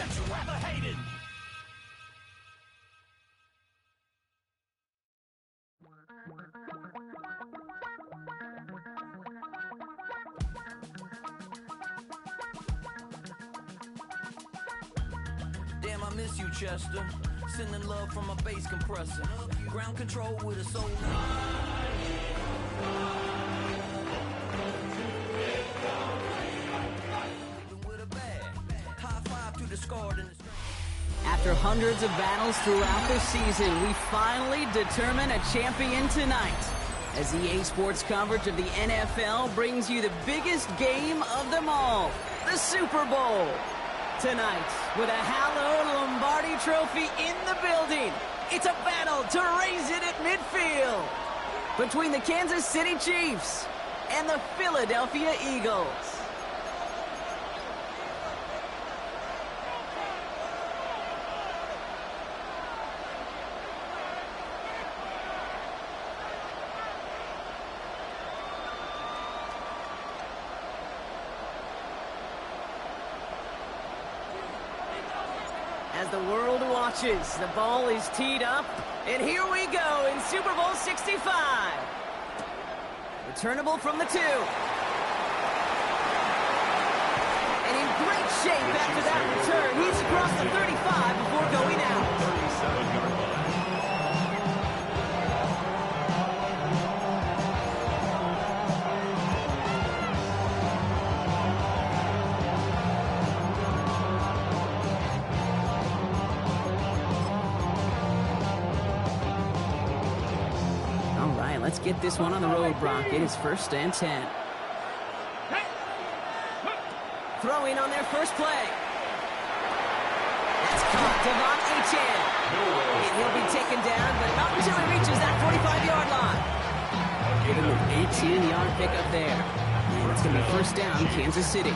that you ever hated. Damn, I miss you, Chester. Sending love from my bass compressor. Ground control with a soul. After hundreds of battles throughout the season, we finally determine a champion tonight. As EA Sports coverage of the NFL brings you the biggest game of them all, the Super Bowl. Tonight, with a hallowed Lombardi trophy in the building, it's a battle to raise it at midfield between the Kansas City Chiefs and the Philadelphia Eagles. As the world watches, the ball is teed up, and here we go in Super Bowl 65. Returnable from the 2. And in great shape after that return. He's across the 35 before going out. Let's get this one on the road, Brock. It is 1st and 10. Throwing on their first play. That's caught. Devon Achane. And he'll be taken down, but not until he reaches that 45-yard line. Give him an 18-yard pickup there. And it's going to be 1st down, Kansas City.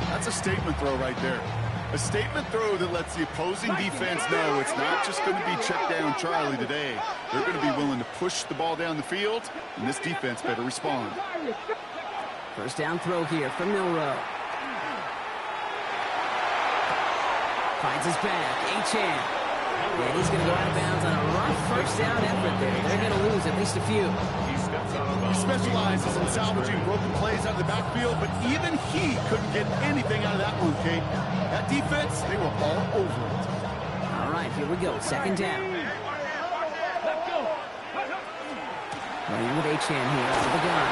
That's a statement throw right there. A statement throw that lets the opposing defense know it's not just going to be check down Charlie today. They're going to be willing to push the ball down the field, and this defense better respond. 1st down throw here from Milroe. Finds his back, Achane. And he's going to go out of bounds on a rough 1st down effort there. They're going to lose at least a few. He specializes in salvaging broken plays out of the backfield, but even he couldn't get anything out of that one, Kate. That defense, they were all over it. All right, here we go. 2nd down. Running with Achane here out of the gun.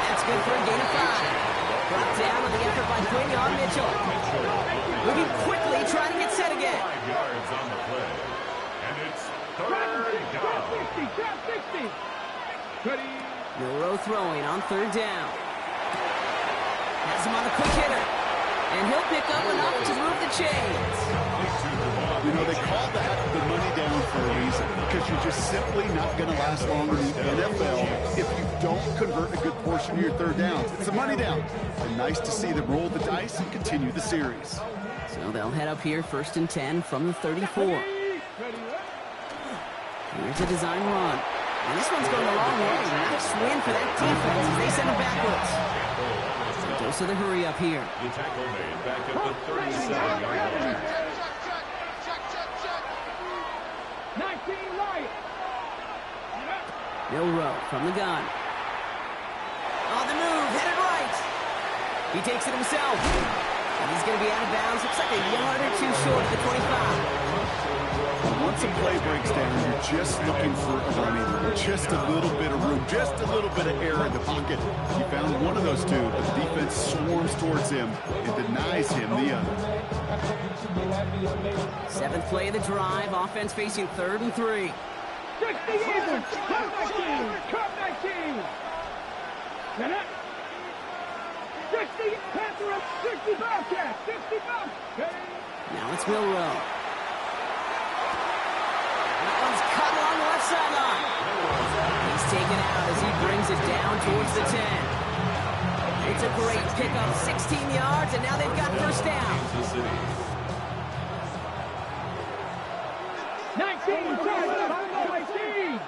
That's good for a gain of 5. Brought down with the effort by Quinion Mitchell. Moving quickly, trying to get set again. 5 yards on the play. And it's 3rd down. Milroe throwing on 3rd down. Has him on the quick hitter. And he'll pick up enough to move the chains. You know, they call that the money down for a reason, because you're just simply not going to last long in the NFL if you don't convert a good portion of your 3rd downs. It's a money down. And nice to see them roll the dice and continue the series. So they'll head up here 1st and 10 from the 34. Here's a design run. And this one's going a long way. Nice win for that defense as they send it backwards. Dose of the hurry up here. The tackle made back at the 37-yard line. 19 right. Milroe from the gun. On the move, headed right. He takes it himself. And he's going to be out of bounds. Looks like a yard or 2 short of the 25. Once a play breaks down, you're just looking for a running room, just a little bit of room, just a little bit of air in the pocket. He found one of those 2, but the defense swarms towards him and denies him the other. 7th play of the drive, offense facing 3rd and 3. 60 Eagles, cut 19. 60 Panthers, 60 Bobcats, 60 Bobcats. Now it's Milroe. Cut along the left sideline. He's taken out as he brings it down towards the 10. It's a great pickup, 16 yards, and now they've got 1st down. 19, 18.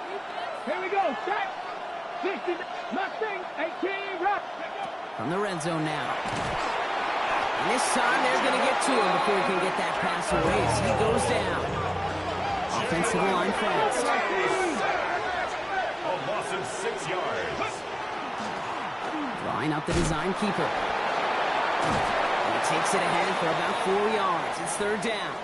Here we go, set. 60, Mustang, 18, rock. From the red zone now. And this time they're going to get to him before he can get that pass away as he goes down. Offensive line fast. A loss of 6 yards. Drawing up the design keeper. And he takes it ahead for about 4 yards. It's third down.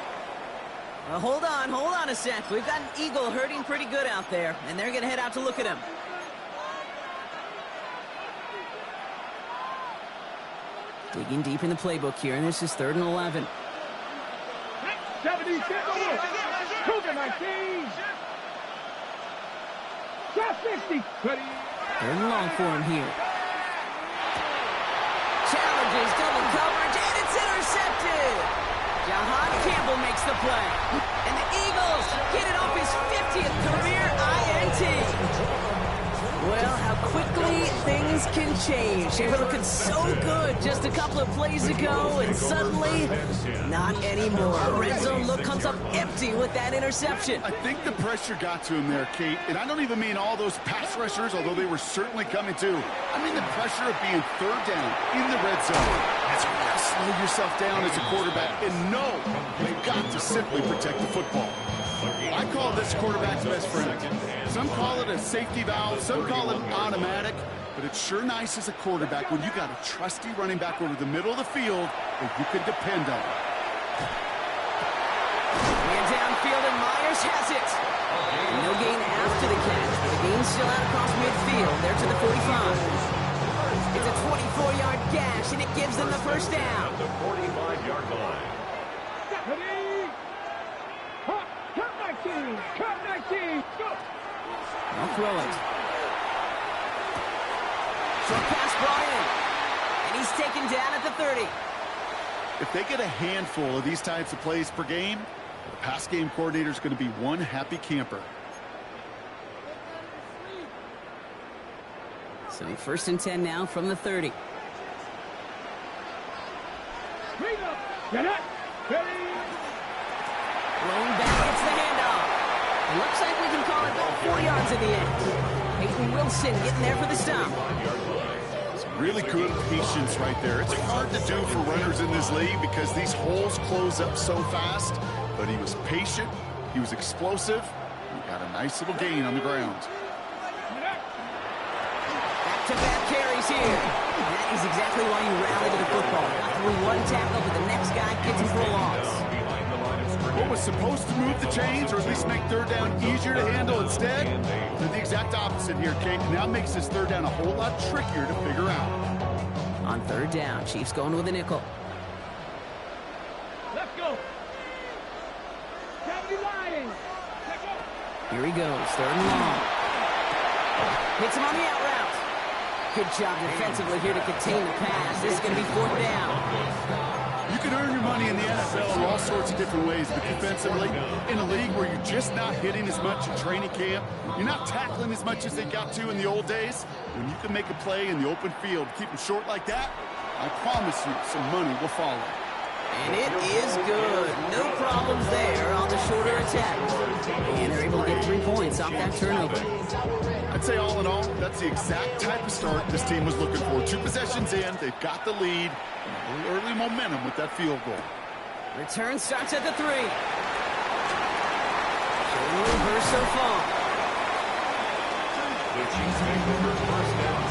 Well, hold on a sec. We've got an Eagle hurting pretty good out there, and they're going to head out to look at him. Digging deep in the playbook here, and this is 3rd and 11. 70, Cougar 19. Shot 60. 3rd and long for him here. Challenges, double coverage, and it's intercepted. Jahan Campbell makes the play. And the Eagles get it off his 50th career INT. Well, how quickly things can change. They were looking so good just a couple of plays ago, and suddenly, not anymore. A red zone look comes up empty with that interception. I think the pressure got to him there, Kate. And I don't even mean all those pass rushers, although they were certainly coming too. I mean the pressure of being 3rd down in the red zone. That's where you got to slow yourself down as a quarterback and know you've got to simply protect the football. I call this quarterback's best friend. Some call it a safety valve, some call it automatic, but it's sure nice as a quarterback when you got a trusty running back over the middle of the field that you can depend on. And downfield, and Myers has it. No gain after the catch, but the gain's still out across midfield. They're to the 45. It's a 24-yard gash, and it gives them the first down. The 45-yard line. Cut 19. Go. I'll throw it. Short pass brought in. And he's taken down at the 30. If they get a handful of these types of plays per game, the pass game coordinator is going to be one happy camper. So 1st and 10 now from the 30. Get it. Rolling back, gets the handoff. It looks like we can call it about 4 yards in the end. Peyton Wilson getting there for the stop. Some really good patience right there. It's hard to do for runners in this league because these holes close up so fast. But he was patient, he was explosive, and he got a nice little gain on the ground. Back-to-back carries here. That is exactly why you rally to the football. Got through one tackle, but the next guy gets him for a loss. What was supposed to move the chains, or at least make 3rd down easier to handle instead, did the exact opposite here, Kate. Now makes this 3rd down a whole lot trickier to figure out. On 3rd down, Chiefs going with a nickel. Let's go. 70 line. Here he goes, 3rd and long. Hits him on the out route. Good job defensively here to contain the pass. This is going to be 4th down. You can earn your money in the NFL in all sorts of different ways, but defensively, in a league where you're just not hitting as much in training camp, you're not tackling as much as they got to in the old days, when you can make a play in the open field, keep them short like that, I promise you some money will follow. And it is good. No problems there on the shorter attack. And they're able to get 3 points off that turnover. I'd say all in all, that's the exact type of start this team was looking for. 2 possessions in, they've got the lead, and a little early momentum with that field goal. Return starts at the 3. Showing reverse so far. The Chiefs make the first down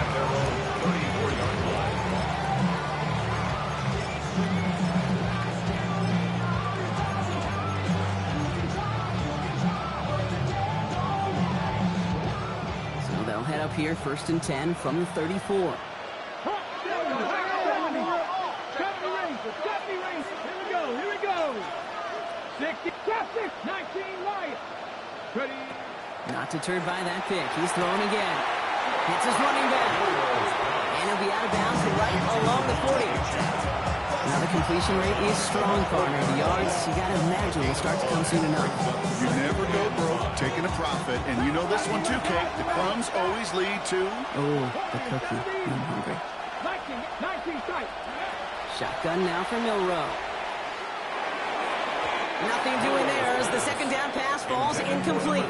at their own 34-yard line. So they'll head up here, 1st and 10 from the 34. Here we go. 60, 19 Lions. Ready. Not deterred by that pick. He's throwing again. Hits his running back. And he'll be out of bounds right along the 40. Now the completion rate is strong, partner. The yards, you got to imagine, will start to come soon enough. You never go broke taking a profit, and you know this one too, Kate. The crumbs always lead to... Oh, the cookie. I'm hungry. 19 tight. Shotgun now for Milrow. Nothing doing there as the second down pass falls incomplete.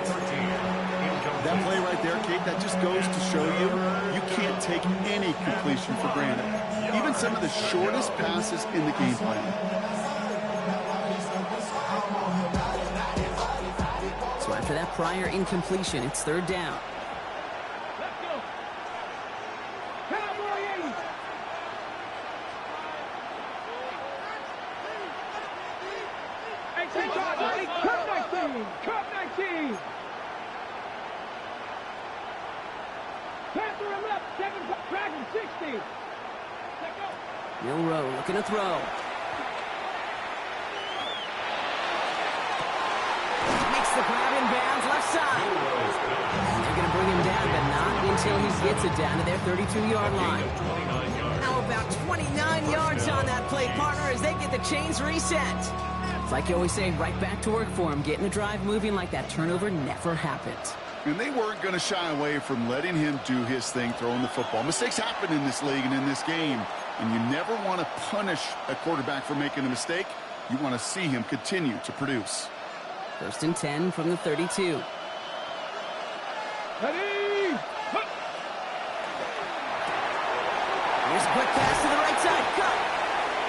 That play right there, Kate, that just goes to show you can't take any completion for granted. Even some of the shortest passes in the game plan. So after that prior incompletion, it's third down. Let's go. Cowboys. Cup 19. Panther him left, 7, Dragon 60. Milroe looking to throw. Makes the grab in bounds, left side. They're going to bring him down, but not until he gets it down to their 32-yard line. How about 29 yards on that play, partner, as they get the chains reset. It's like you always say, right back to work for him, getting the drive moving like that turnover never happened. And they weren't going to shy away from letting him do his thing, throwing the football. Mistakes happen in this league and in this game, and you never want to punish a quarterback for making a mistake. You want to see him continue to produce. 1st and 10 from the 32. Ready? Here's a quick pass to the right side. Cut.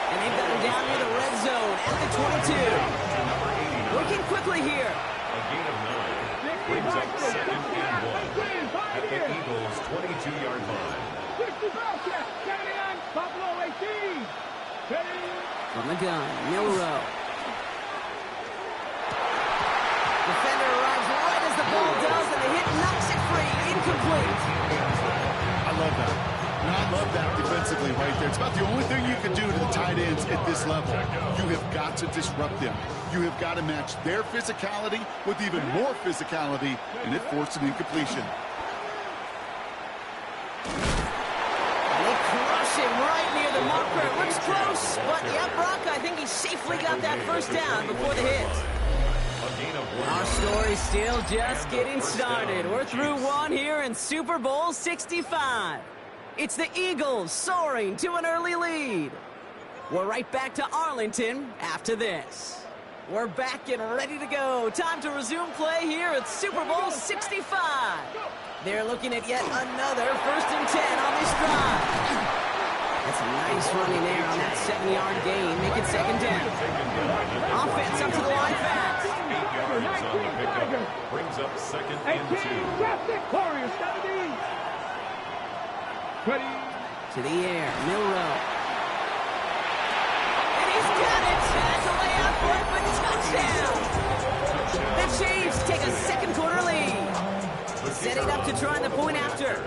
And they've got him down near the red zone at the 22. Working quickly here. A gain of 9 brings up 2nd and 1 at the Eagles' 22-yard line. 79, Buffalo 18. From the gun, Milroe. Defender arrives right as the ball does, and the hit knocks it free. Incomplete. I love that. And I love that defensively right there. It's about the only thing you can do to the tight ends at this level. You have got to disrupt them. You have got to match their physicality with even more physicality, and it forced an incompletion. They crush him right near the marker. It looks close, but yeah, Brock, I think he safely got that first down before the hit. Our story's still just getting started. We're through one here in Super Bowl 65. It's the Eagles soaring to an early lead. We're right back to Arlington after this. We're back and ready to go. Time to resume play here at Super Bowl 65. They're looking at yet another 1st and 10 on this drive. That's a nice running there on that 7-yard gain. Make it 2nd down. Offense up to the line fast. 8 yards on the pickup. Brings up 2nd and 2. Warriors 70. Ready? To the air, Milroe. And he's got it. That's a layout for it, but touchdown. The Chiefs take a 2nd quarter lead. Setting up to try the point after.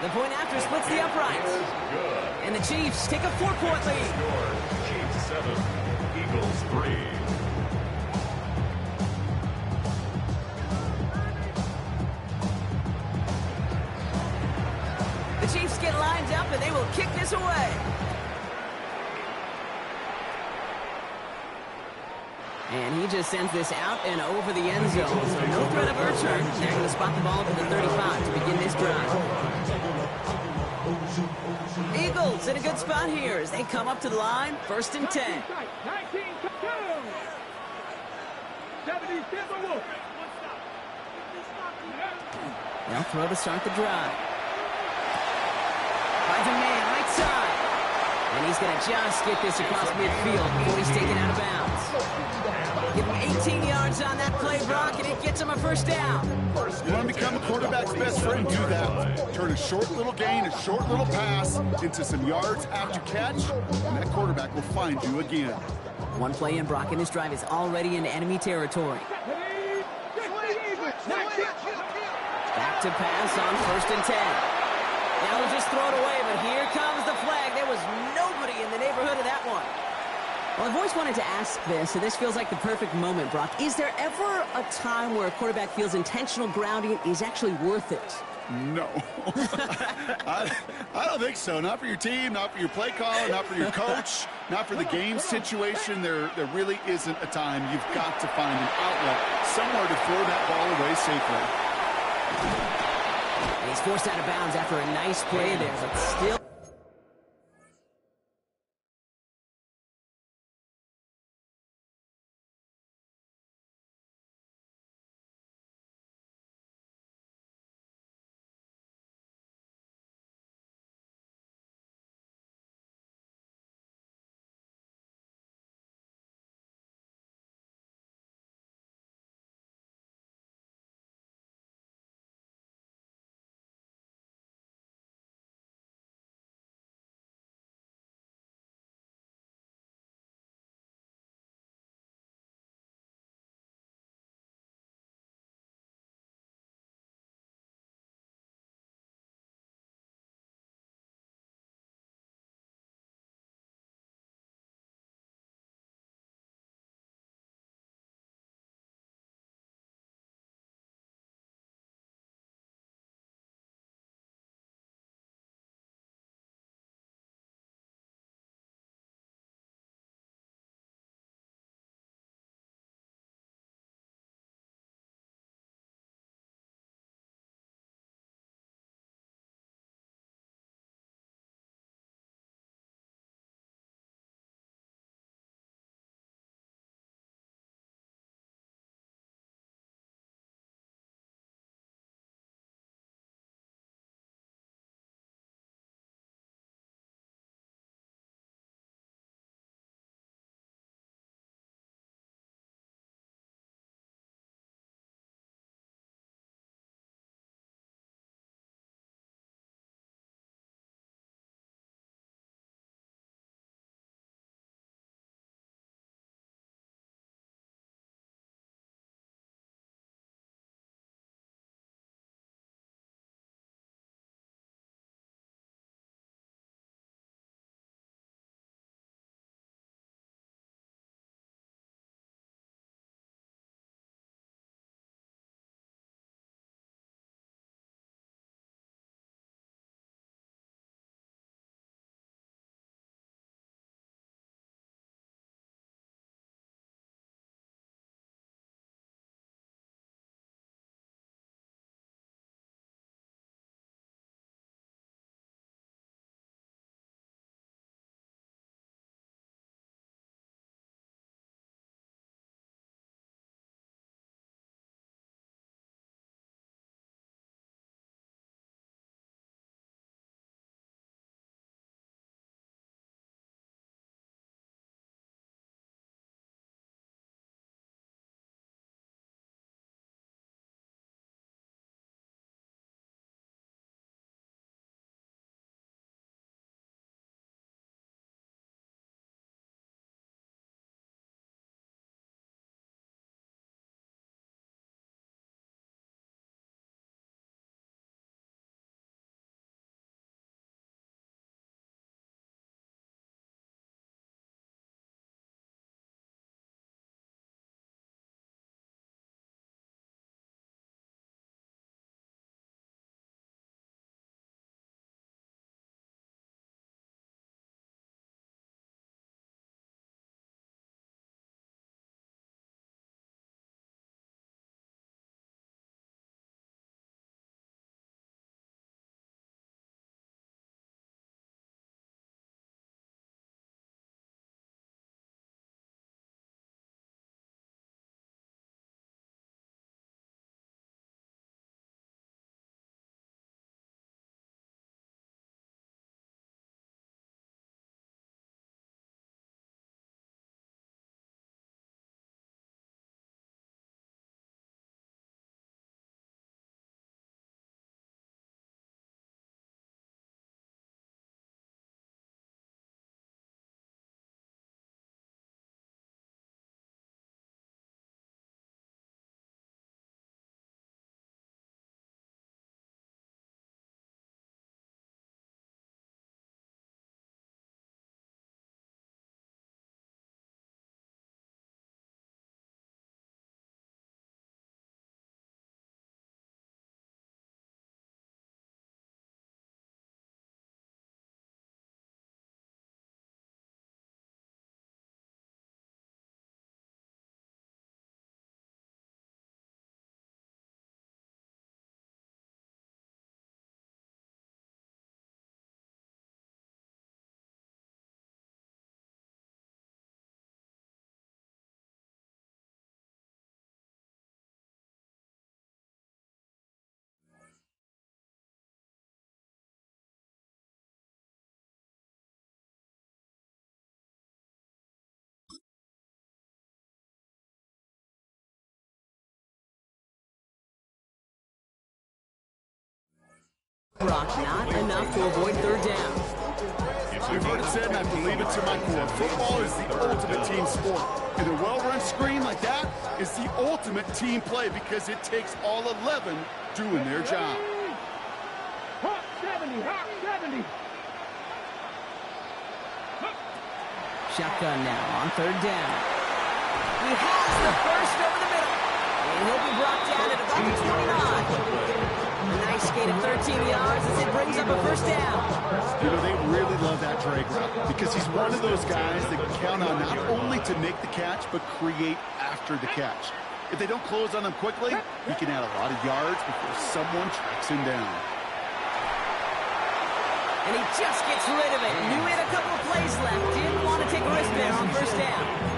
The point after splits the uprights. And the Chiefs take a 4-point lead. Chiefs 7, Eagles 3. The Chiefs get lined up, and they will kick this away. And he just sends this out and over the end zone. So no threat of a return. They're going to spot the ball at the 35 to begin this drive. Eagles in a good spot here as they come up to the line. 1st and 10. 19, 70, Timberwolves. They'll throw to start the drive. Finds a man right side. And he's going to just get this across midfield before he's taken out of bounds. Give him 18 yards on that play, Brock, and it gets him a 1st down. You want to become a quarterback's best friend? Do that. Turn a short little gain, a short little pass into some yards after catch, and that quarterback will find you again. One play in, Brock, and this drive is already in enemy territory. Back to pass on 1st and 10. Now we'll just throw it away, but here comes the flag. There was nobody in the neighborhood of that one. Well, I've always wanted to ask this, so this feels like the perfect moment, Brock. Is there ever a time where a quarterback feels intentional grounding is actually worth it? No. I don't think so. Not for your team, not for your play caller, not for your coach, not for the game situation. There really isn't a time. You've got to find an outlet, somewhere to throw that ball away safely. And he's forced out of bounds after a nice play there, but still... Brock, not enough to avoid third down. We've heard it said, and I believe it to my core, football is the ultimate team sport. And a well-run screen like that is the ultimate team play because it takes all 11 doing their job. Hot 70, hot 70. Shotgun now on third down. He has the first over the middle. And he'll be brought down at about the 29. A nice gain of 13 yards as it brings up a first down. You know, they really love that drag route because he's one of those guys that can count on not only to make the catch, but create after the catch. If they don't close on him quickly, he can add a lot of yards before someone tracks him down. And he just gets rid of it. Knew he had a couple of plays left. Didn't want to take a risk there on first down.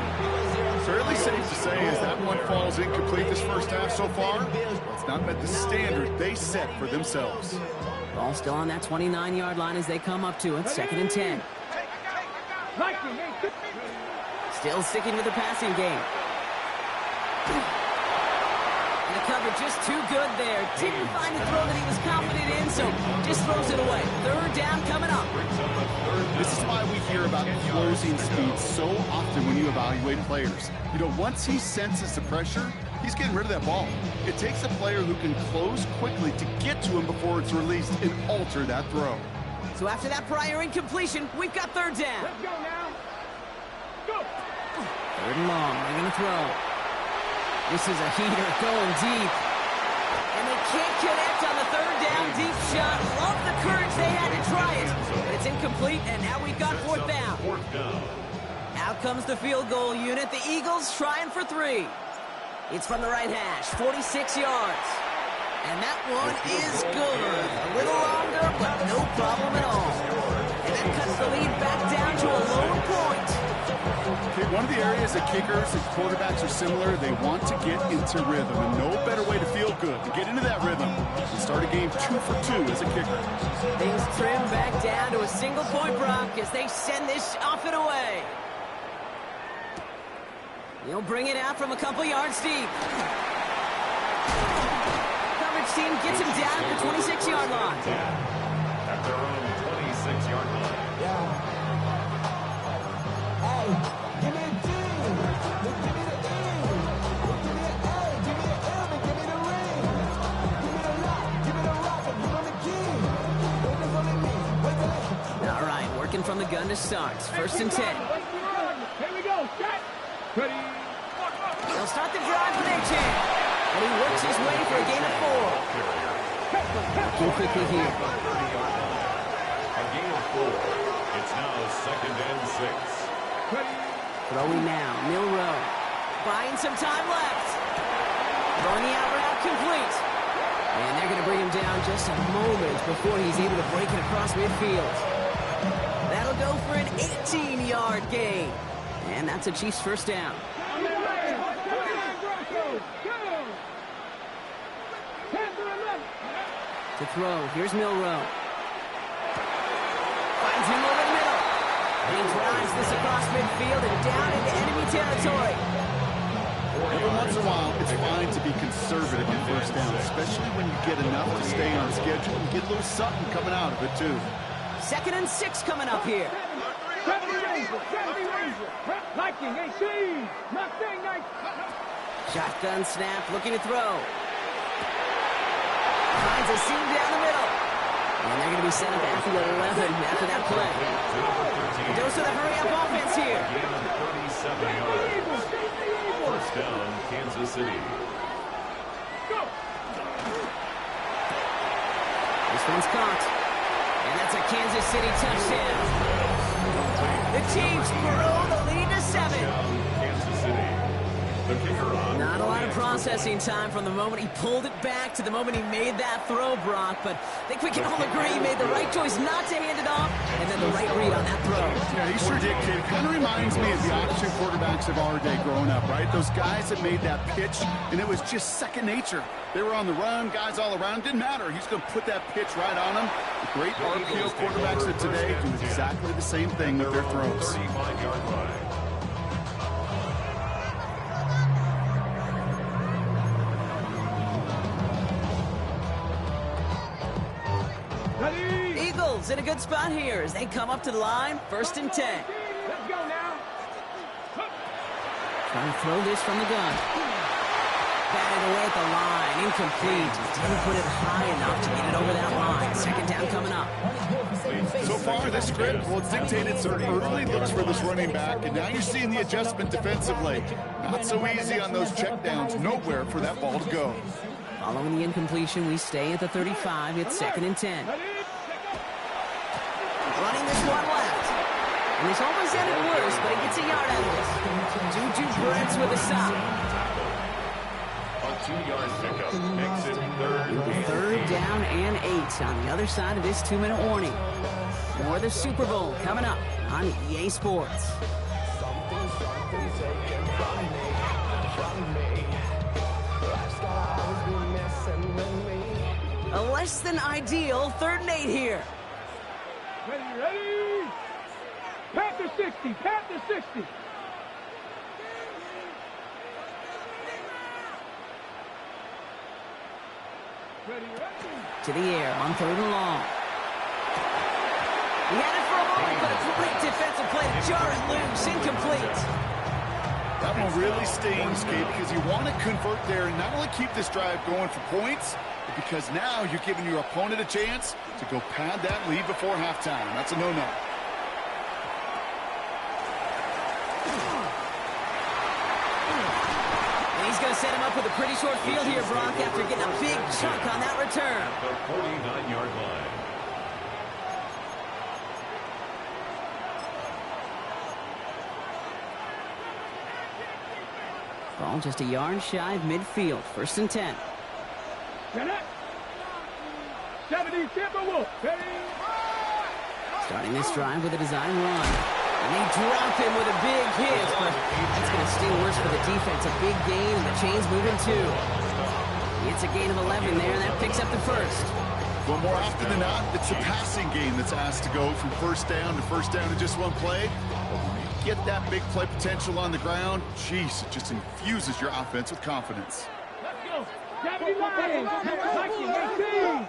Fairly safe to say as that one falls incomplete this first half so far, it's not met the standard they set for themselves. Ball still on that 29-yard line as they come up to it. 2nd and 10. Still sticking with the passing game. And the cover just too good there. Didn't find a throw that he was confident in, so just throws it away. Third down coming up. This is why we hear about closing speed so often when you evaluate players. You know, once he senses the pressure, he's getting rid of that ball. It takes a player who can close quickly to get to him before it's released and alter that throw. So after that prior incompletion, we've got third down. Let's go now. Go. Third and long, they're going to throw. This is a heater going deep. And they can't connect on the third down deep shot. Love the courage they had to try it. But it's incomplete, and now we've got fourth down. Out comes the field goal unit. The Eagles trying for 3. It's from the right hash, 46 yards. And that one is good. A little longer, but no problem at all. And that cuts the lead back down to a lower point. Okay, one of the areas that kickers and quarterbacks are similar, they want to get into rhythm. And no better way to feel good, to get into that rhythm, and start a game 2 for 2 as a kicker. Things trim back down to a single-point Brock as they send this off and away. He'll bring it out from a couple yards deep. Coverage team gets him down at the 26-yard line. At their own 26-yard line. Give me a G. Give me the E. Give me the A. Give me the M. And give me the ring. Give me the lock. Give me the rock. And give me the key. There's only me. Wait till All right, working from the gun to start. 1st and 10. Here we go. Set. Ready. They'll start the drive with Achane. And he works his way for a gain of 4. Too quickly here. A gain of 4. It's now 2nd and 6. Throwing now, Milroe. Buying some time left. Throwing the out route complete. And they're going to bring him down just a moment before he's able to break it across midfield. That'll go for an 18-yard gain. And that's a Chiefs first down. To throw, here's Milroe. Finds him over the middle. And he drives this across midfield and down into enemy territory. Every once in a while, it's fine to be conservative on first down, especially when you get enough to stay on schedule and get a little something coming out of it, too. 2nd and 6 coming up here. 70 Ranger. Liking, AC. Nothing nice. Shotgun snap, looking to throw. Finds a seam down the middle. And they're going to be set up after the 11 after that play. Dose of the hurry-up offense here. Gain of 37 yards. First down, Kansas City. This one's caught. And that's a Kansas City touchdown. The Chiefs grow the lead to 7. Kansas City. The kicker on. Not a lot of processing time from the moment he pulled it back to the moment he made that throw, Brock. But I think we can all agree he made the right choice not to hand it off, and then the right read on that throw. Yeah, he sure did, kid. Kind of reminds me of the option quarterbacks of our day growing up, right? Those guys that made that pitch, and it was just second nature. They were on the run, guys all around. Didn't matter. He's going to put that pitch right on them. The great RPO quarterbacks of today do exactly the same thing with their throws. 35-yard line. Eagles in a good spot here as they come up to the line, 1st and 10. Let's go now. Trying to throw this from the gun. Batted away at the line, incomplete. Didn't put it high enough to get it over that line. 2nd down coming up. So far, this script, well, it's dictated some early looks for this running back, and now you're seeing the adjustment defensively. Not so easy on those checkdowns. Nowhere for that ball to go. Following the incompletion, we stay at the 35. It's 2nd and 10. Running this one left. And this almost ended worse, but he gets a yard out of this. Juju Brents with a stop. A 2-yard pickup makes it 3rd down and 8 on the other side of this 2-minute warning. More of the Super Bowl coming up on EA Sports. A less than ideal 3rd and 8 here. Ready? Panther 60, Panther 60. Ready? To the air on 3rd and long. He had it for a moment, but a great defensive play to jar it loose. Incomplete. That one really stings, Kate, because you want to convert there and not only keep this drive going for points, but because now you're giving your opponent a chance to go pad that lead before halftime. That's a no-no. He's going to set him up with a pretty short field here, Brock, after getting a big chunk on that return. The 49-yard line. Ball just a yard shy of midfield. 1st and 10. Get it. 70 Timberwolves. Ready? Starting this drive with a design run. And they drop him with a big hit, but that's going to sting worse for the defense. A big gain, and the chain's moving too. It's a gain of 11 there, and that picks up the 1st. Well, more often than not, it's the passing game that's asked to go from 1st down to 1st down in just one play. But when you get that big play potential on the ground, geez, it just infuses your offense with confidence. Let's go. 70 Lions. 18.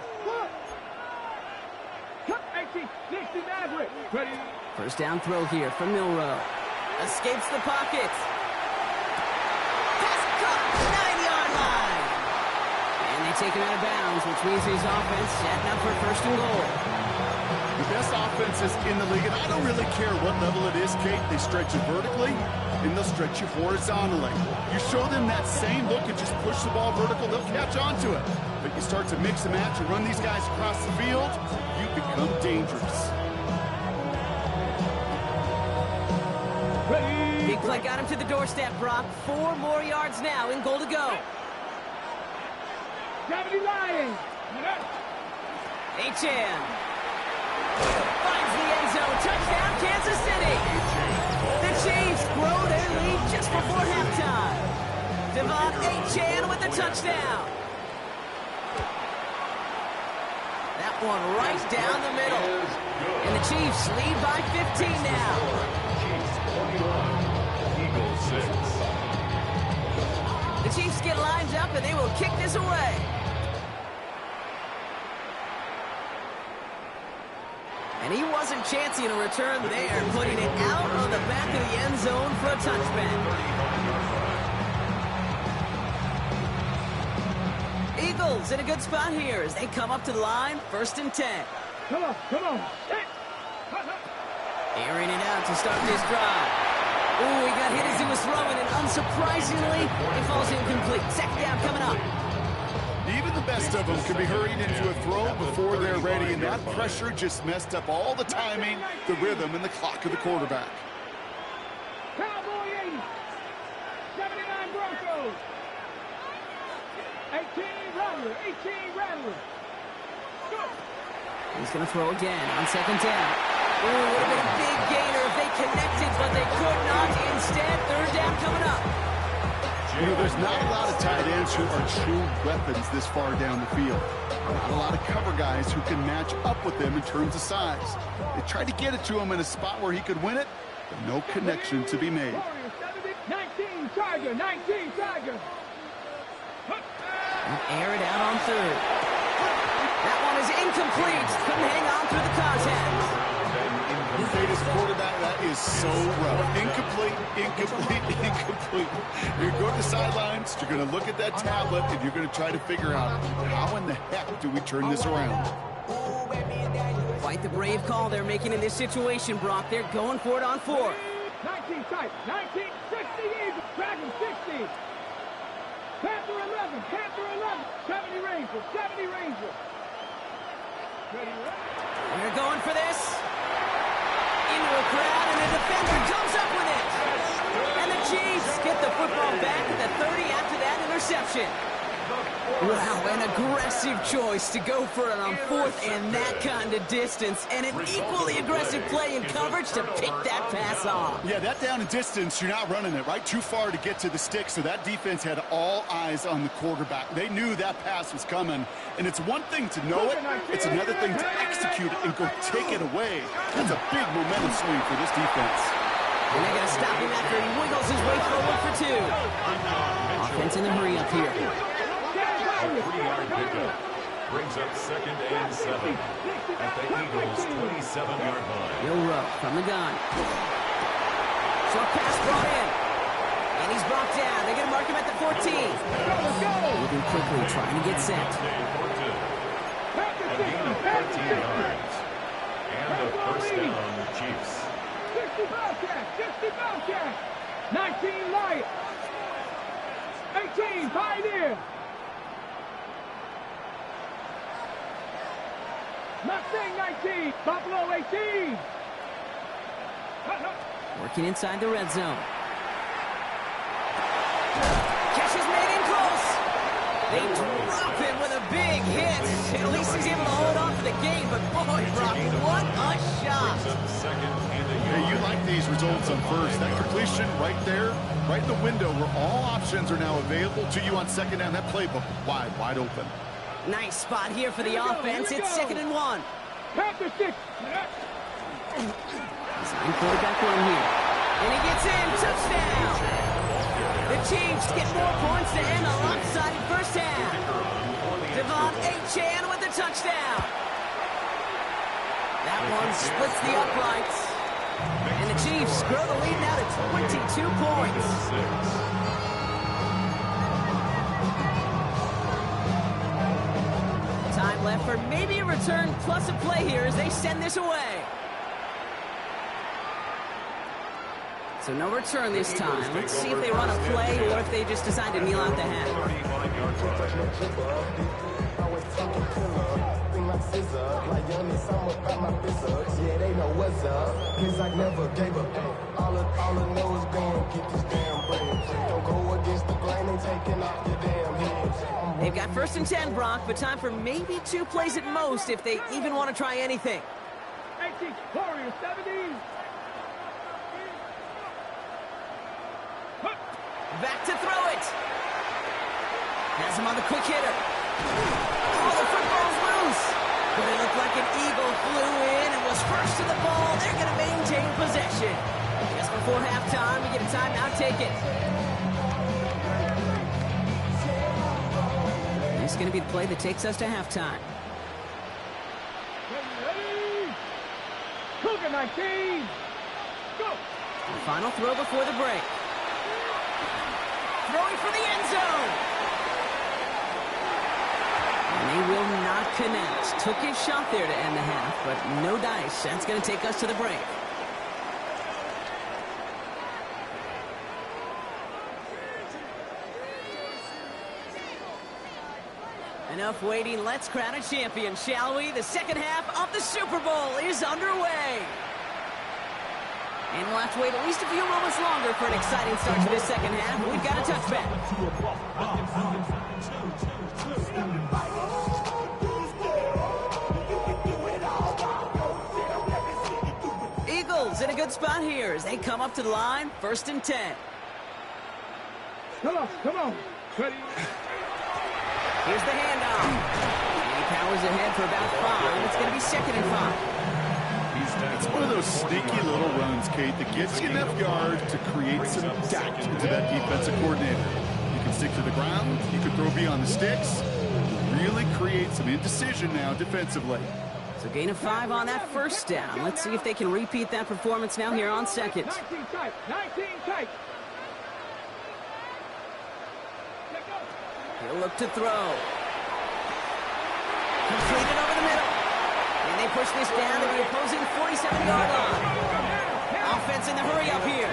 18. 60 Maverick. Ready? 1st down throw here from Milroe. Escapes the pocket. Pass caught at the 9-yard line. And they take him out of bounds, which means his offense setting up for 1st and goal. The best offenses in the league, and I don't really care what level it is, Kate. They stretch you vertically, and they'll stretch you horizontally. You show them that same look and just push the ball vertical, they'll catch on to it. But you start to mix and match and run these guys across the field, you become dangerous. Big play got him to the doorstep, Brock. 4 more yards now in goal to go. 70 Lions. Achane finds the end zone. Touchdown, Kansas City. The Chiefs grow their lead just before halftime. Devon Achane with the touchdown. That one right down the middle. And the Chiefs lead by 15 now. Eagles 6. The Chiefs get lined up and they will kick this away. And he wasn't chancing a return there, putting it out on the back of the end zone for a touchback. Eagles in a good spot here as they come up to the line, 1st and 10. Come on, come on. Airing it out to start this drive. Ooh, he got hit as he was throwing, and unsurprisingly, it falls incomplete. 2nd down coming up. Even the best of them can be hurried into a throw before they're ready, and that pressure just messed up all the timing, the rhythm, and the clock of the quarterback. Cowboy 80. 79 Broncos. 18 Rattler. 18 Rattler. Go. He's going to throw again on 2nd down. Ooh, would have been a big gainer if they connected, but they could not. Instead, 3rd down coming up. You know, there's not a lot of tight ends who are true weapons this far down the field. Not a lot of cover guys who can match up with them in terms of size. They tried to get it to him in a spot where he could win it, but no connection to be made. 19 Tiger. 19 Tiger. Air it out on 3rd. That one is incomplete. Couldn't hang on through the contact. Vegas quarterback, that is so rough. Incomplete, incomplete, incomplete. You're going to the sidelines, you're going to look at that tablet, and you're going to try to figure out how in the heck do we turn this around. Quite the brave call they're making in this situation, Brock. They're going for it on 4. 19 tight. 19, 60 Eagles. Dragon 60. Panther 11. Panther 11. 70 Rangers. 70 Rangers. They're going for this. Into a crowd, and the defender comes up with it. And the Chiefs get the football back at the 30 after that interception. Wow, an aggressive choice to go for it on 4th and that kind of distance. And an equally aggressive play in coverage to pick that pass off. Yeah, that down and distance, you're not running it, right? Too far to get to the stick, so that defense had all eyes on the quarterback. They knew that pass was coming, and it's one thing to know it, it's another thing to execute it and go take it away. That's a big momentum swing for this defense. And they're going to stop him after he wiggles his way forward for 2. Offense in the hurry up here. A 3-yard pickup brings up 2nd and 7 at the Eagles' 27-yard line. Bill Rowe from the gun. Short pass brought in. And he's brought down. They're going to mark him at the 14. Moving quickly, trying to get set. A gain of 13 yards. And the first down, Chiefs. 60 Bobcat. 60 Bobcat. 19 Light. 18 Pioneer. Mustang 19, Buffalo 18. Working inside the red zone. Catch is made in close. They drop him with a big hit. At least he's able to hold on to the game, but boy, Brock, what a shot. Hey, you like these results on 1st. That completion right there, right in the window where all options are now available to you on 2nd down. That playbook wide open. Nice spot here for the offense. It's 2nd and 1. Panther 6. Design quarterback run here. And he gets in. Touchdown. The Chiefs get more points to end a lopsided first half. Devon Achane with the touchdown. That one splits the uprights. And the Chiefs grow the lead now to 22 points. Time left for maybe a return plus a play here as they send this away. So no return this time. Let's see if they run a play or if they just decide to kneel out the half. They've got 1st and 10, Brock, but time for maybe 2 plays at most if they even want to try anything. 18, Warrior 70. Back to throw it. Has him on the quick hitter. Oh, the football's loose. But it looked like an eagle flew in and was first to the ball. They're going to maintain possession. Just before halftime, we get a timeout. Take it. This is going to be the play that takes us to halftime. Ready. Cougar 19. Go. The final throw before the break. Throwing for the end zone. And they will not connect. Took his shot there to end the half, but no dice. That's going to take us to the break. Enough waiting. Let's crown a champion, shall we? The second half of the Super Bowl is underway. And we'll have to wait at least a few moments longer for an exciting start to this second half. We've got a touchback. Eagles in a good spot here as they come up to the line. 1st and 10. Come on. Ready. Here's the handoff. And he powers ahead for about 5. It's going to be 2nd and 5. It's one of those sneaky little runs, Kate, that gets you enough yards to create some doubt into that defensive coordinator. You can stick to the ground, you can throw beyond the sticks, Really create some indecision now defensively. So gain of 5 on that first down. Let's see if they can repeat that performance now here on second. 19 tight. 19 tight. He'll look to throw. Completed over the middle. And they push this down to the opposing 47-yard line. Offense in the hurry up here.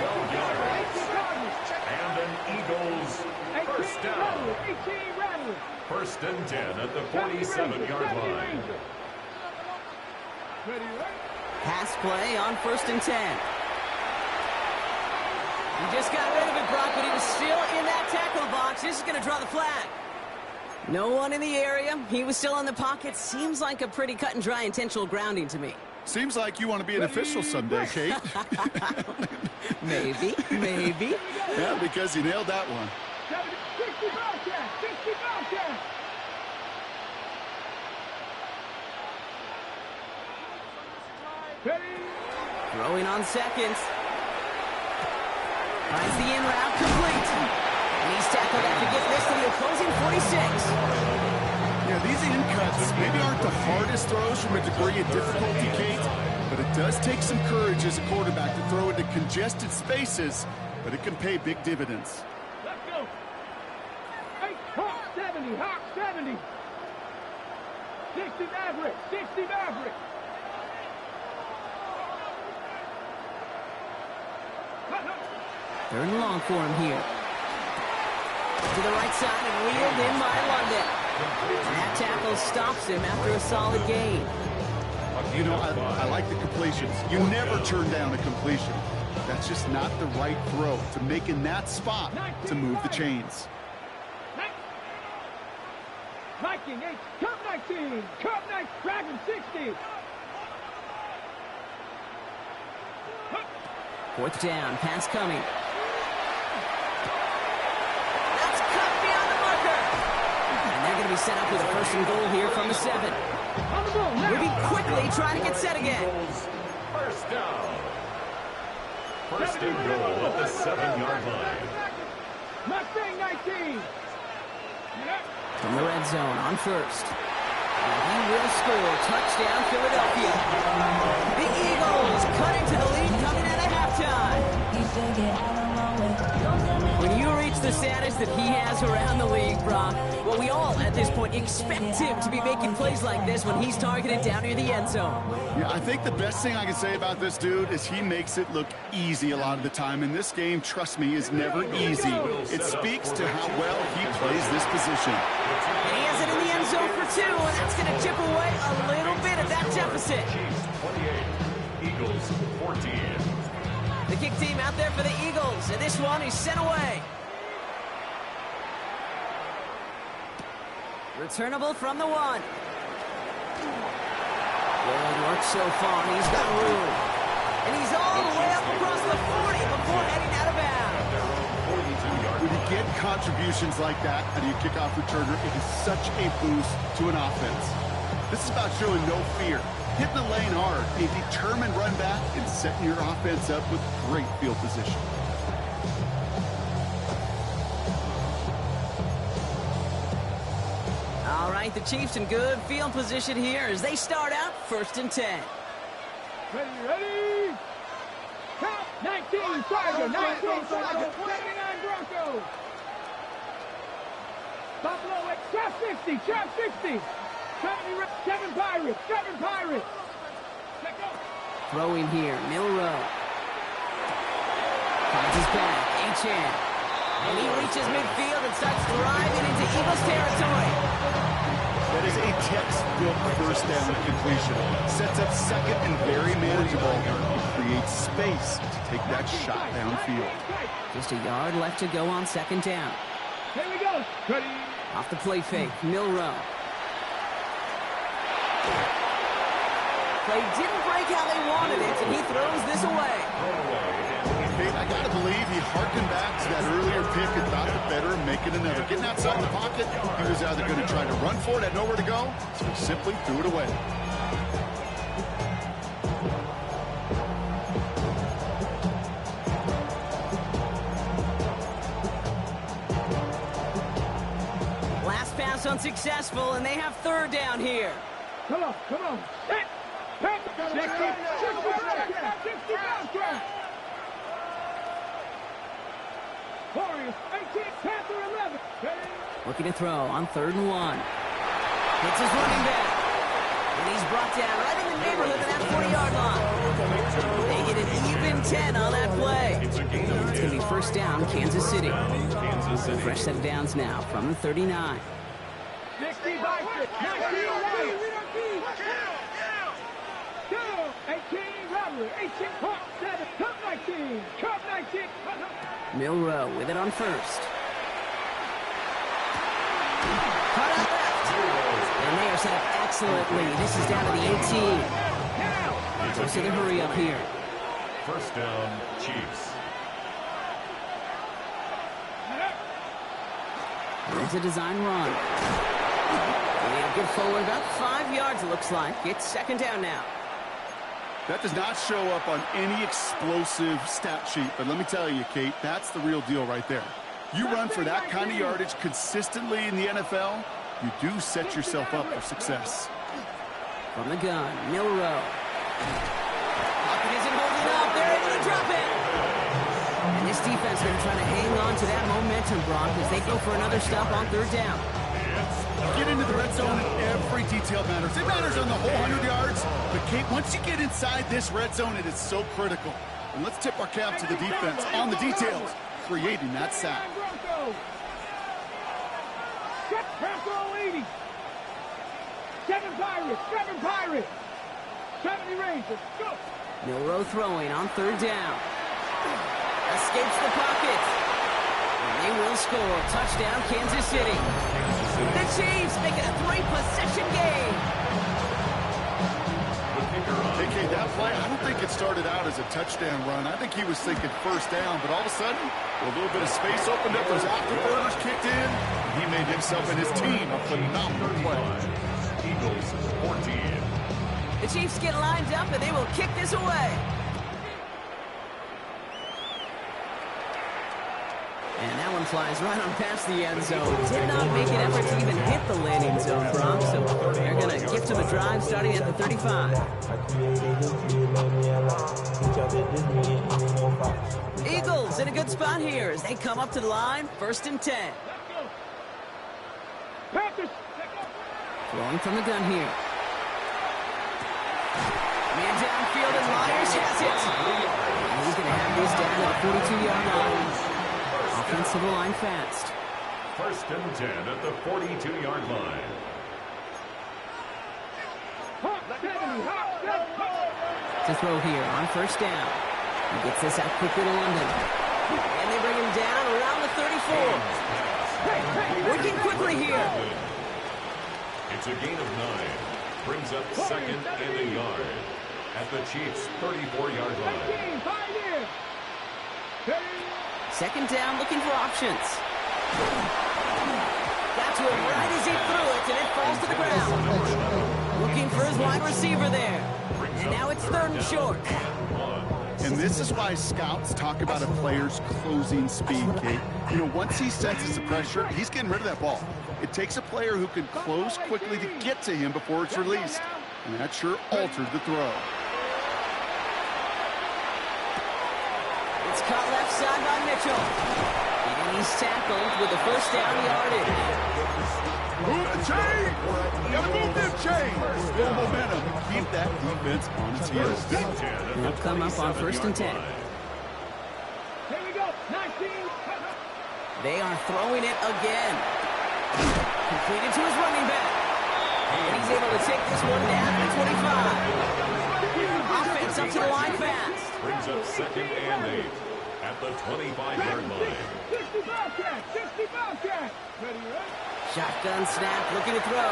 And an Eagles first down. 18 rattlers. First and 10 at the 47-yard line. Pass play on first and 10. He just got rid of it, Brock, but he was still in that tackle box. This is going to draw the flag. No one in the area. He was still in the pocket. Seems like a pretty cut and dry intentional grounding to me. Seems like you want to be an official someday, Kate. Maybe. Yeah, because you nailed that one. 60 Bobcats. 60 Bobcats. Throwing on seconds. Finds the in route complete. And he's tackled after getting this to the opposing 46. Yeah, these in cuts maybe aren't the hardest throws from a degree of difficulty, Kate, but it does take some courage as a quarterback to throw into congested spaces, but it can pay big dividends. Let's go. Hey, Hawk 70. Hawk 70. 60 Maverick. 60 Maverick. Third and long for him here. To the right side and wheeled in by London. And that tackle stops him after a solid gain. You know, I like the completions. You never turn down a completion. That's just not the right throw to make in that spot to move the chains. Viking 8, Cup 19, Cup 19, Dragon 60. Fourth down, pass coming. That's cut beyond the marker. And they're going to be set up with a first and goal here from the 7. On the ball now. Moving quickly, trying to get set again. Eagles first down. First and goal at the 7-yard line. Mustang 19. From the red zone on first. And he will score. Touchdown, Philadelphia. The Eagles cut into the lead coming out of halftime. When you reach the status that he has around the league, Brock, well, we all at this point expect him to be making plays like this when he's targeted down near the end zone. Yeah, I think the best thing I can say about this dude is he makes it look easy a lot of the time. And this game, trust me, is never easy. It speaks to how well he plays this position. And he has it in the end zone for 2, and that's going to chip away a little bit of that deficit. Chiefs 28, Eagles 14. The kick team out there for the Eagles, and this one is sent away. Returnable from the 1. Good work so far, and he's got room. And he's all the way up across the 40 before heading out of bounds. When you get contributions like that out of your kickoff returner, it is such a boost to an offense. This is about showing no fear, hitting the lane hard, a determined run back, and setting your offense up with great field position. All right, the Chiefs in good field position here as they start out first and 10. Ready? Count 19, Tiger, 19, Tiger, 29 Broncos. Buffalo at Chop 60, Chop 60. 7 Pirates, 7 Pirates. Check out. Throwing here, Milrow. Finds his back, Achane. And he reaches midfield and starts driving into Eagles territory. That is a textbook first down completion. Sets up second and very manageable. It creates space to take that shot downfield. Just a yard left to go on second down. Here we go. Ready? Off the play fake, Milrow. Play didn't break how they wanted it, and he throws this away. I gotta believe he harkened back to that earlier pick and thought the better of making another. Getting outside the pocket, he was either going to try to run for it, had nowhere to go, so he simply threw it away. Last pass pass unsuccessful, and they have third down here. Come on, come on. Set. 60 Bobcat. Warriors, 18, Panther 11. Looking to throw on 3rd and 1. Hits his running back. And he's brought down right in the neighborhood of that 40-yard line. They get an even 10 on that play. It's going to be first down, Kansas City. Fresh set of downs now from the 39. 60 Bobcat. 19 Warriors. 18 Robbery. 18 Hawk 7. Cup 19. Cup 19. Milroe with it on first. Cut out left. And they are set up excellently. This is down to the 18. Close to the hurry up here. First down, Chiefs. There's a design run. And good forward, about 5 yards it looks like. It's second down now. That does not show up on any explosive stat sheet, but let me tell you, Kate, that's the real deal right there. You run for that kind of yardage consistently in the NFL, you do set yourself up for success. From the gun, Milroe. Pocket isn't holding up. They're able to drop it. And this defense going to try to hang on to that momentum, Brock, as they go for another stop on 3rd down. Get into the red zone, and every detail matters. It matters on the whole 100 yards. But, Kate, once you get inside this red zone, it is so critical. And let's tip our cap to the defense on the details, creating that sack. Bronco 80. 7 Pirates. 7 Pirates. 70 Rangers. Go. Milroe throwing on 3rd down. Escapes the pocket. And they will score. Touchdown, Kansas City. The Chiefs make it a 3-possession game. KK, that play, I don't think it started out as a touchdown run. I think he was thinking first down, but all of a sudden, a little bit of space opened up. Those afterburners kicked in. He made himself and his team a phenomenal play. Eagles 14. The Chiefs get lined up, and they will kick this away. And that one flies right on past the end zone. Did not make an effort to even hit the landing zone, Brock, so they're going to gift him a drive starting at the 35. Eagles in a good spot here as they come up to the line, 1st and 10. Throwing from the gun here. Man downfield, and Myers has it. And he's going to have this down at the 42-yard line. Offensive line fast. 1st and 10 at the 42-yard line. To throw here on 1st down. He gets this out quickly to London. And they bring him down around the 34. Working quickly here. It's a gain of 9. Brings up 2nd and a yard at the Chiefs' 34-yard line. 2nd down, looking for options. Got to him right as he threw it, and it falls to the ground. Looking for his wide receiver there. And now it's 3rd and short. And this is why scouts talk about a player's closing speed, Kate. You know, once he senses the pressure, he's getting rid of that ball. It takes a player who can close quickly to get to him before it's released. And that sure altered the throw. It's caught left side by Mitchell. And he's tackled with the 1st down yardage. Move the chain! You gotta move them chains! Little momentum. Keep that defense on its heels. They'll come up on 1st and 10. Here we go. 19. They are throwing it again. Completed to his running back. And he's able to take this one down at the 25. Offense up to the line fast. Brings up 2nd and 8 at the 25-yard line. 60 Bobcat. 60 Bobcat. Shotgun snap, looking to throw.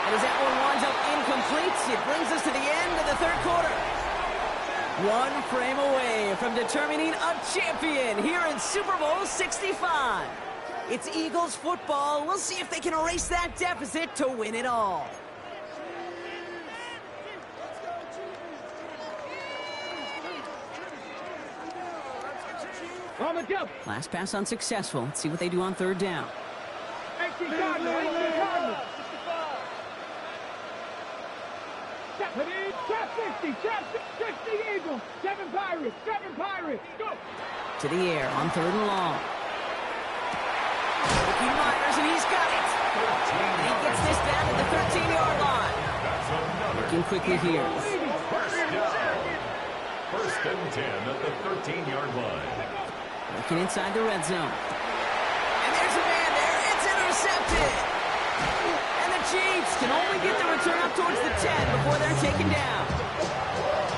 And as that one winds up incomplete, it brings us to the end of the 3rd quarter. 1 frame away from determining a champion here in Super Bowl 65. It's Eagles football. We'll see if they can erase that deficit to win it all. On the jump. Last pass unsuccessful. Let's see what they do on 3rd down. Cardinals. Trap 60, trap 60 Eagles, 7 Pirates, go! To the air on 3rd and long. Ricky Myers, and he's got it. And he gets this down at the 13-yard line. Looking quickly here. First and 10 at the 13-yard line. Looking inside the red zone. And there's a man there. It's intercepted. And the Chiefs can only get the return up towards the 10 before they're taken down.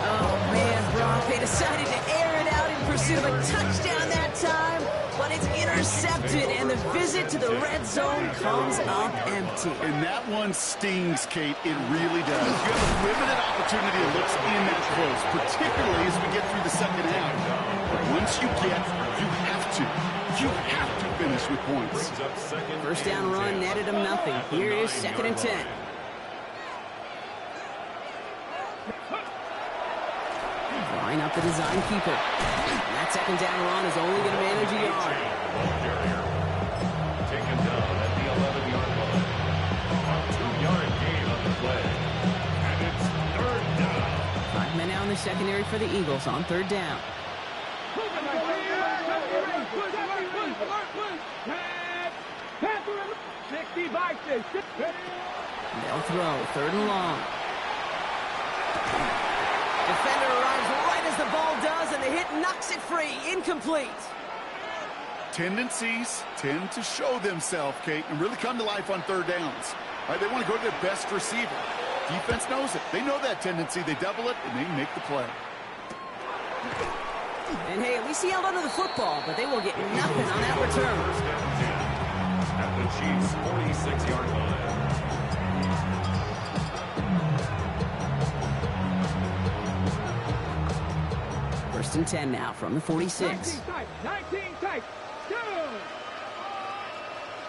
Oh, man, Brock, they decided to air it out in pursuit of a touchdown that time, but it's intercepted, and the visit to the red zone comes up empty. And that one stings, Kate. It really does. You have a limited opportunity to look in that close, particularly as we get through the second half. Once you have to finish with points. First down run netted him nothing. Here is 2nd and 10. Line up the design keeper. And that 2nd down run is only going to manage a yard. Taken down at the 11-yard line. A 2-yard gain on the play. And it's 3rd down. 5 men out in the secondary for the Eagles on 3rd down. 60 Vikings. They'll throw 3rd and long. Defender arrives right as the ball does, and the hit knocks it free. Incomplete. Tendencies tend to show themselves, Kate, and really come to life on 3rd downs. All right, they want to go to their best receiver. Defense knows it. They know that tendency. They double it, and they make the play. And hey, at least he held onto the football, but they will get nothing on that return. At the Chiefs' 46-yard line. First and 10 now from the 46. 19 tight.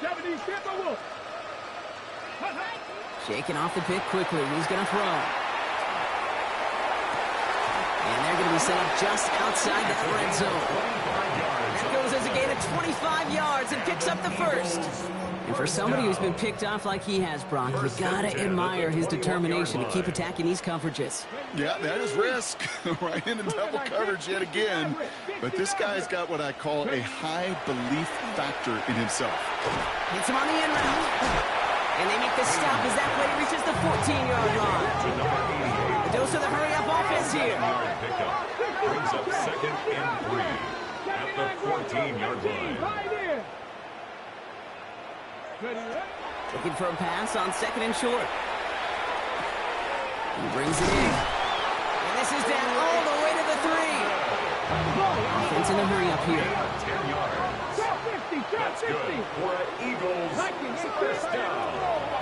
70 Timberwolves. Shaking off the pick quickly. He's going to throw. And they're going to be set up just outside that red zone. That goes as a gain of 25 yards and picks up the first. And for somebody who's been picked off like he has, Brock, you got to admire his determination to keep attacking these coverages. Yeah, that is risk. Right into double coverage yet again. But this guy's got what I call a high belief factor in himself. Hits him on the end route. And they make the stop as that play reaches the 14-yard line. The dose of the hurry-up offense here. Brings up 2nd and 3 at the 14-yard line. Looking for a pass on 2nd and short. He brings it in. And this is down all the way to the 3. Offense in the hurry-up here. 10 yards. That's good for an Eagles first down.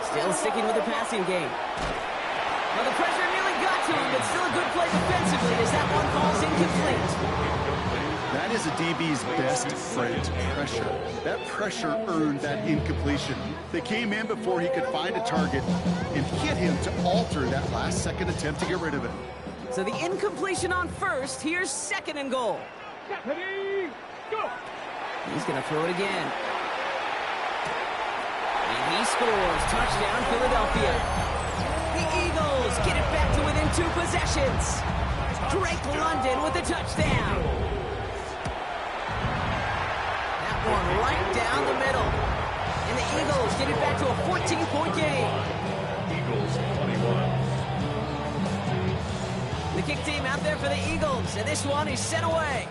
Still sticking with the passing game. Well, the pressure nearly got to him, but still a good play defensively as that one falls incomplete. That is a DB's best friend, pressure. That pressure earned that incompletion. They came in before he could find a target and hit him to alter that last-second attempt to get rid of it. So the incompletion on first. Here's 2nd and goal. He's going to throw it again. And he scores. Touchdown, Philadelphia. The Eagles get it back to within 2 possessions. Drake London with the touchdown. That one right down the middle. And the Eagles get it back to a 14-point game. Eagles 21. The kick team out there for the Eagles, and this one is sent away.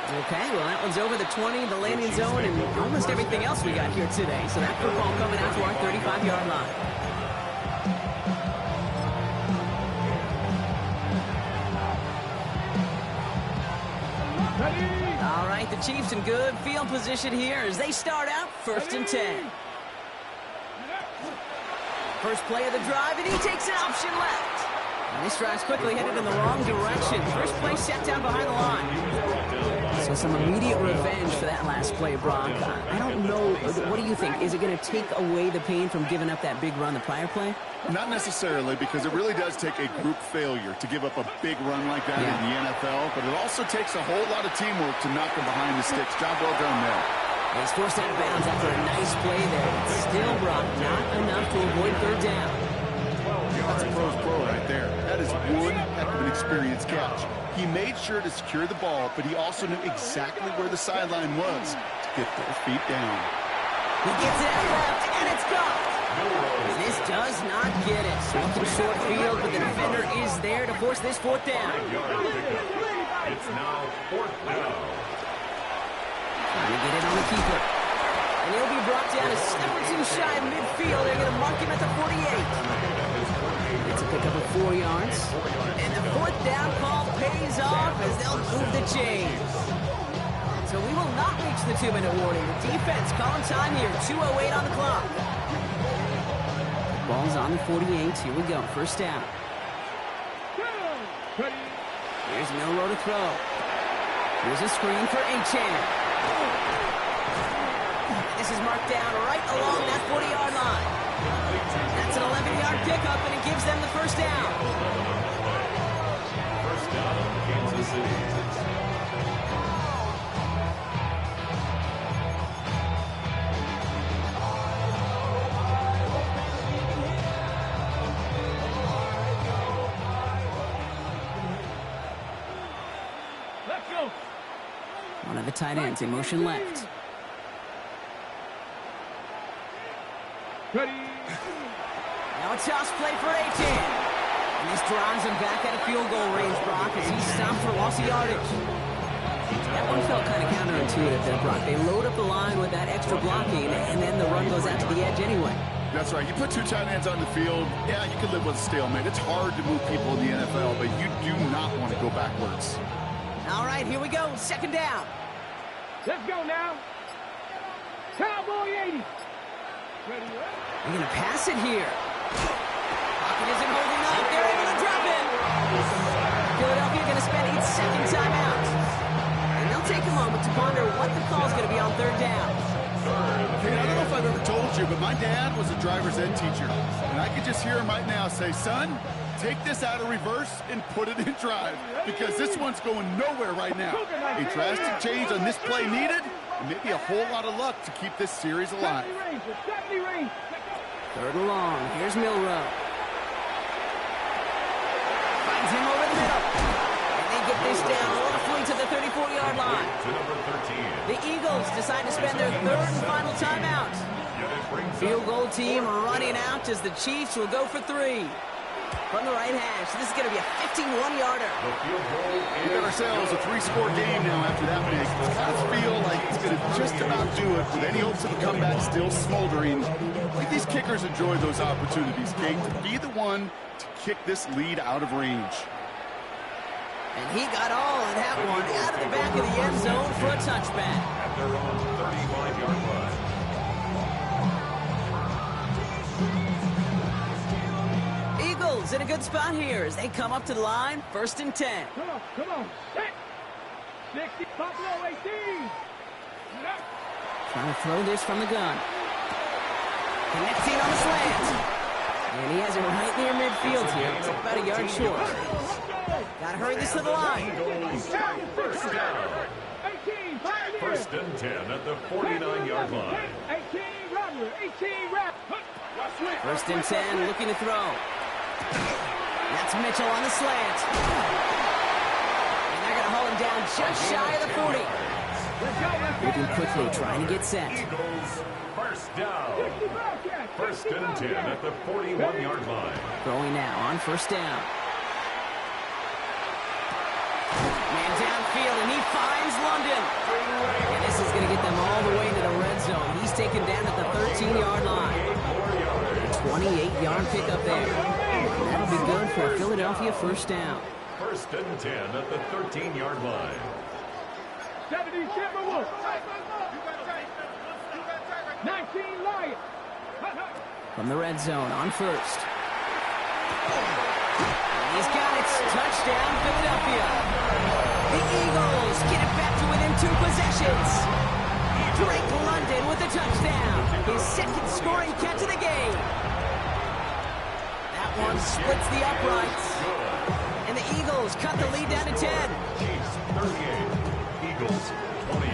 Okay, well, that one's over the 20, the landing zone, and almost everything else we got here today. So that football coming out to our 35-yard line. All right, the Chiefs in good field position here as they start out 1st and 10. First play of the drive, and he takes an option left. And this drive's quickly headed in the wrong direction. First play set down behind the line. So some immediate revenge for that last play, Brock. I don't know. What do you think? Is it going to take away the pain from giving up that big run the prior play? Not necessarily, because it really does take a group failure to give up a big run like that in the NFL, but it also takes a whole lot of teamwork to knock them behind the sticks. Job well done there. He's forced out of bounds after a nice play there. But still, Brock, not enough to avoid third down. That's a pro's pro right there. That is one heck of an experienced catch. He made sure to secure the ball, but he also knew exactly where the sideline was to get those feet down. He gets it out left, and it's gone. And this does not get it. Looking short field, but the defender is there to force this fourth down. It's now fourth down. Trying to get it on the keeper. And he'll be brought down a step or two shy of midfield. They're going to mark him at the 48. It's a pickup of 4 yards. And the fourth down call pays off as they'll move the chains. So we will not reach the 2-minute warning. The defense calling time here. 2:08 on the clock. Ball's on the 48. Here we go. First down. Here's Milroe to throw. Here's a screen for Achane. This is marked down right along that 40-yard line. That's an 11-yard pickup, and it gives them the first down. First down, Kansas City. Let's go. One of the tight ends in motion left. Ready. Now a toss play for Achane. And this drives him back out of field goal range, Brock, as he stopped for loss of yardage. That one felt kind of counterintuitive there, Brock. They load up the line with that extra blocking, and then the run goes out to the edge anyway. That's right. You put 2 tight ends on the field, yeah, you can live with a stalemate. It's hard to move people in the NFL, but you do not want to go backwards. All right, here we go. Second down. Let's go now. Cowboy 80. Ready, They're going to pass it here. Pocket isn't holding up. They're able to drop it. Philadelphia going to spend its second timeout. And they'll take a moment to ponder what the call is going to be on third down. Hey, I don't know if I've ever told you, but my dad was a driver's ed teacher. And I could just hear him right now say, son, take this out of reverse and put it in drive. Because this one's going nowhere right now. A drastic change on this play needed, and maybe a whole lot of luck to keep this series alive. 70 range. Third and long. Here's Milroe. Finds him over the middle. And they get this down roughly to the 34-yard line. To number 13. The Eagles decide to spend their third and final timeout. Field goal team running out as the Chiefs will go for 3. From the right hash, this is going to be a 51-yarder. We got ourselves a 3-score game now after that make. It's kind of feel like it's going to just about do it with any hopes of a comeback still smoldering. I think these kickers enjoy those opportunities, Kate, to be the one to kick this lead out of range. And he got all of that one out of the back of the end zone for a touchback. At their own 35-yard line. Eagles in a good spot here as they come up to the line. First and 10. Come on, come on. 60, Buffalo 18. Trying to throw this from the gun. Connecting on the slant. And he has it right near midfield here. It's about a yard short. Got to hurry this to the line. First down. 18, First and 10 at the 49-yard line. 18, Rattler. 18, Rattler. First and 10, looking to throw. That's Mitchell on the slant. And they're going to haul him down just shy of the 40. Moving quickly, trying to get set. Eagles, first down. First and 10 at the 41-yard line. Throwing now on first down. Man downfield, and he finds London. And this is going to get them all the way to the red zone. He's taken down at the 13-yard line. A 28-yard pickup there. That'll be good for a Philadelphia first down. First and 10 at the 13-yard line. 70 Timberwolves. 19 Lions. From the red zone on first. And he's Sports. Touchdown, Philadelphia. The Eagles get it back to within 2 possessions. Drake London with a touchdown. His second scoring catch of the game. That one splits the uprights. And the Eagles cut the lead down to 10. Chiefs 38, Eagles 28.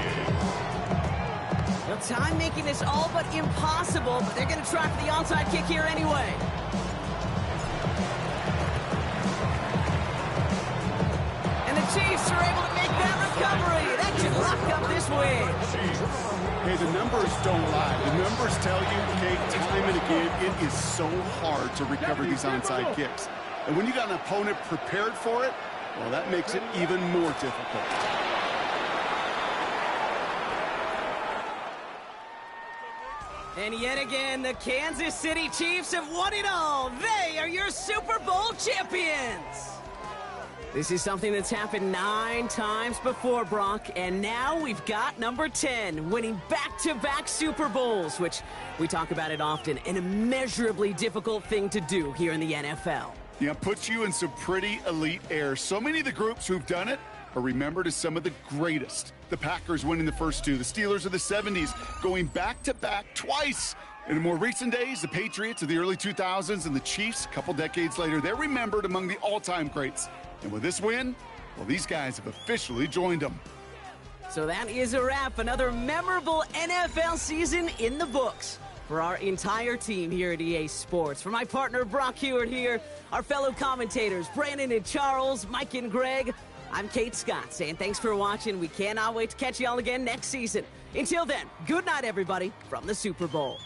Well, time making this all but impossible, but they're going to try for the onside kick here anyway. And the Chiefs are able to make that recovery. That should lock up this win. Hey, the numbers don't lie. The numbers tell you, okay, time and again, it is so hard to recover these onside kicks. And when you got an opponent prepared for it, well, that makes it even more difficult. And yet again, the Kansas City Chiefs have won it all. They are your Super Bowl champions. This is something that's happened 9 times before, Brock, and now we've got number 10, winning back-to-back Super Bowls, which we talk about it often, an immeasurably difficult thing to do here in the NFL. Yeah, puts you in some pretty elite air. So many of the groups who've done it are remembered as some of the greatest. The Packers winning the first 2, the Steelers of the 70s going back-to-back twice. In the more recent days, the Patriots of the early 2000s and the Chiefs a couple decades later, they're remembered among the all-time greats. And with this win, well, these guys have officially joined them. So that is a wrap. Another memorable NFL season in the books for our entire team here at EA Sports. For my partner, Brock Huard here, our fellow commentators, Brandon and Charles, Mike and Greg, I'm Kate Scott saying thanks for watching. We cannot wait to catch you all again next season. Until then, good night, everybody, from the Super Bowl.